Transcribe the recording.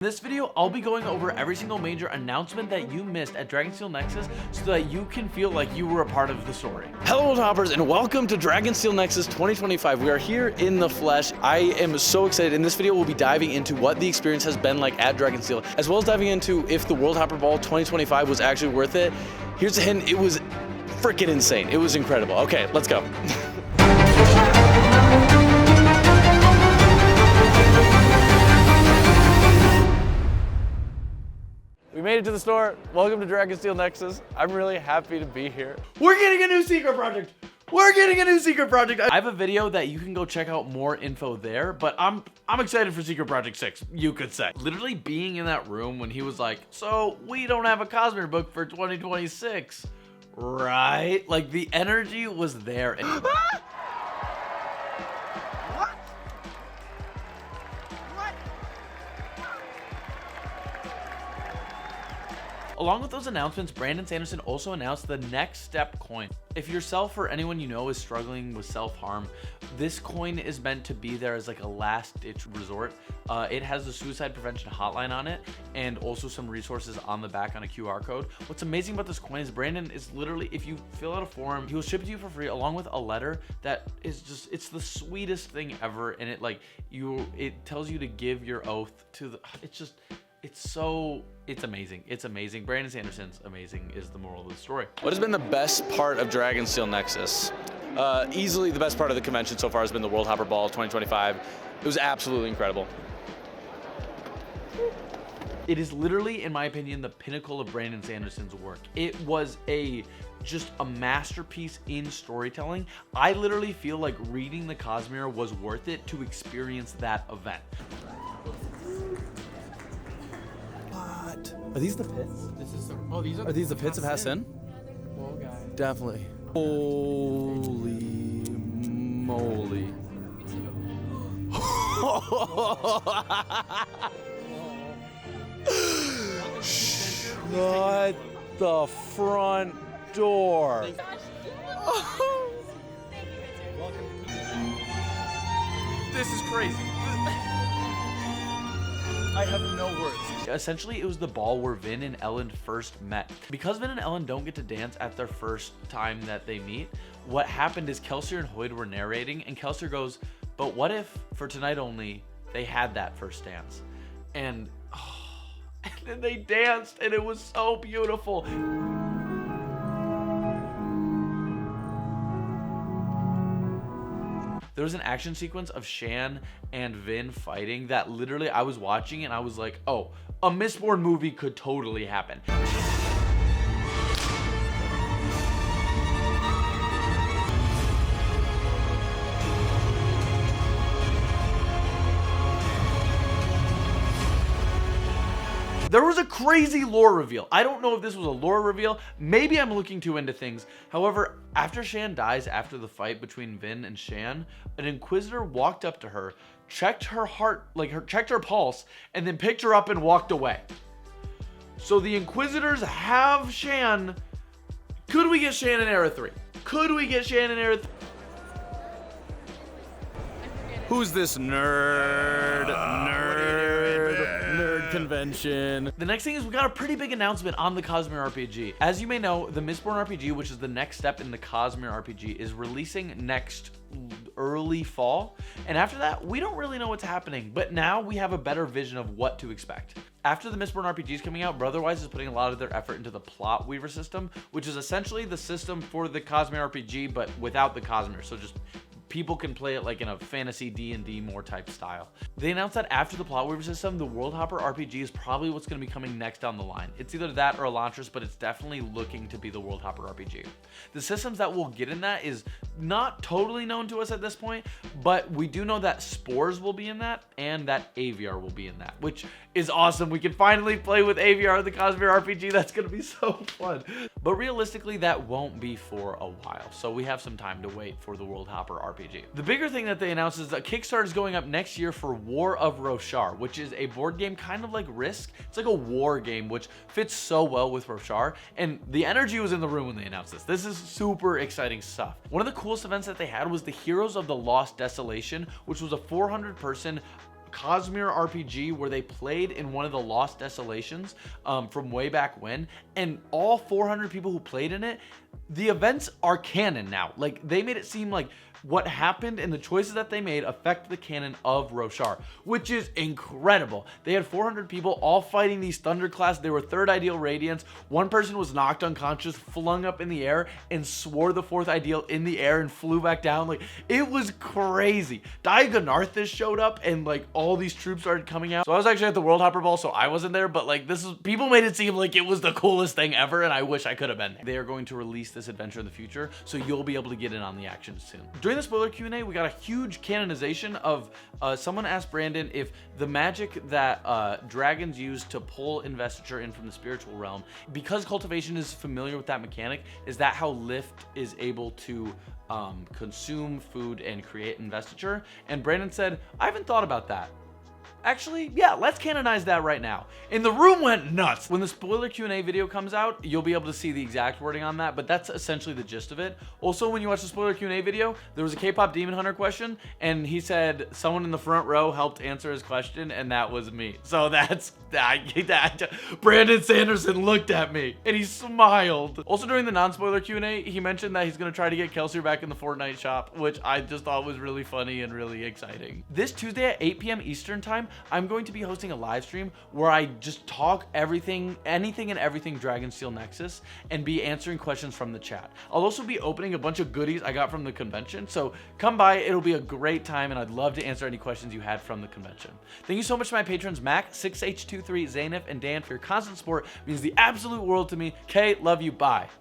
In this video, I'll be going over every single major announcement that you missed at Dragonsteel Nexus so that you can feel like you were a part of the story. Hello Worldhoppers and welcome to Dragonsteel Nexus 2025. We are here in the flesh. I am so excited. In this video, we'll be diving into what the experience has been like at Dragonsteel, as well as diving into if the Worldhopper Ball 2025 was actually worth it. Here's a hint, it was freaking insane. It was incredible. Okay, let's go. We made it to the store. Welcome to Dragonsteel Nexus. I'm really happy to be here. We're getting a new secret project. I have a video that you can go check out more info there, but I'm excited for Secret Project 6, you could say. Literally being in that room when he was like, so we don't have a Cosmere book for 2026, right? Like the energy was there. Along with those announcements, Brandon Sanderson also announced the Next Step coin. If yourself or anyone you know is struggling with self-harm, this coin is meant to be there as like a last-ditch resort. It has the suicide prevention hotline on it and also some resources on the back on a QR code. What's amazing about this coin is Brandon is literally, if you fill out a form, he will ship it to you for free along with a letter that is just, it's the sweetest thing ever. And it tells you to give your oath to the, it's amazing. It's amazing. Brandon Sanderson's amazing is the moral of the story. What has been the best part of Dragonsteel Nexus? Easily the best part of the convention so far has been the Worldhopper Ball 2025. It was absolutely incredible. It is literally, in my opinion, the pinnacle of Brandon Sanderson's work. It was just a masterpiece in storytelling. I literally feel like reading the Cosmere was worth it to experience that event. Are these the pits? Are these the pits of Hassan? Whoa, guy. Definitely. Holy moly. Shut the front door. This is crazy. I have no words. Essentially, it was the ball where Vin and Ellen first met. Because Vin and Ellen don't get to dance at their first time that they meet, what happened is Kelsier and Hoyd were narrating, and Kelsier goes, but what if, for tonight only, they had that first dance? And then they danced, and it was so beautiful. There was an action sequence of Shan and Vin fighting that literally I was watching and I was like, oh, a Mistborn movie could totally happen. There was a crazy lore reveal. I don't know if this was a lore reveal. Maybe I'm looking too into things. However, after Shan dies after the fight between Vin and Shan, an Inquisitor walked up to her, checked her heart, checked her pulse, and then picked her up and walked away. So the Inquisitors have Shan. Could we get Shan in Era 3? Could we get Shan in Era 3? Who's this nerd convention? The next thing is we got a pretty big announcement on the Cosmere RPG. As you may know, the Mistborn RPG, which is the next step in the Cosmere RPG, is releasing next early fall. And after that, we don't really know what's happening, but now we have a better vision of what to expect. After the Mistborn RPG is coming out, Brotherwise is putting a lot of their effort into the Plot Weaver system, which is essentially the system for the Cosmere RPG, but without the Cosmere. So just people can play it like in a fantasy D&D more type style. They announced that after the Plot Weaver system, the Worldhopper RPG is probably what's going to be coming next down the line. It's either that or Elantris, but it's definitely looking to be the Worldhopper RPG. The systems that we'll get in that is not totally known to us at this point, but we do know that Spores will be in that and that Aviar will be in that, which is awesome. We can finally play with Aviar, the Cosmere RPG. That's going to be so fun. But realistically, that won't be for a while. So we have some time to wait for the Worldhopper RPG. The bigger thing that they announced is that Kickstarter is going up next year for War of Roshar, which is a board game kind of like Risk. It's like a war game, which fits so well with Roshar. And the energy was in the room when they announced this. This is super exciting stuff. One of the coolest events that they had was the Heroes of the Lost Desolation, which was a 400-person Cosmere RPG where they played in one of the Lost Desolations from way back when, and all 400 people who played in it, the events are canon now. Like, they made it seem like what happened and the choices that they made affect the canon of Roshar, which is incredible. They had 400 people all fighting these Thunderclasts. They were third ideal radiants. One person was knocked unconscious, flung up in the air, and swore the fourth ideal in the air and flew back down. Like, it was crazy. Diagonarthus showed up and like all these troops started coming out. So I was actually at the Worldhopper Ball, so I wasn't there, but like people made it seem like it was the coolest thing ever, and I wish I could have been there. They are going to release this adventure in the future, so you'll be able to get in on the action soon. During the spoiler Q&A, we got a huge canonization of someone asked Brandon if the magic that dragons use to pull investiture in from the spiritual realm, because cultivation is familiar with that mechanic, is that how Lift is able to consume food and create investiture? And Brandon said, I haven't thought about that. Actually, yeah, let's canonize that right now. And the room went nuts. When the spoiler Q&A video comes out, you'll be able to see the exact wording on that, but that's essentially the gist of it. Also, when you watch the spoiler Q&A video, there was a K-pop Demon Hunter question, and he said someone in the front row helped answer his question, and that was me. So that's that. Brandon Sanderson looked at me, and he smiled. Also, during the non-spoiler Q&A, he mentioned that he's going to try to get Kelsier back in the Fortnite shop, which I just thought was really funny and really exciting. This Tuesday at 8 p.m. Eastern Time, I'm going to be hosting a live stream where I just talk anything and everything Dragonsteel Nexus and be answering questions from the chat. I'll also be opening a bunch of goodies I got from the convention, so come by. It'll be a great time, and I'd love to answer any questions you had from the convention. Thank you so much to my patrons Mac, 6H23, Zaynif, and Dan for your constant support. It means the absolute world to me. Kay, love you. Bye.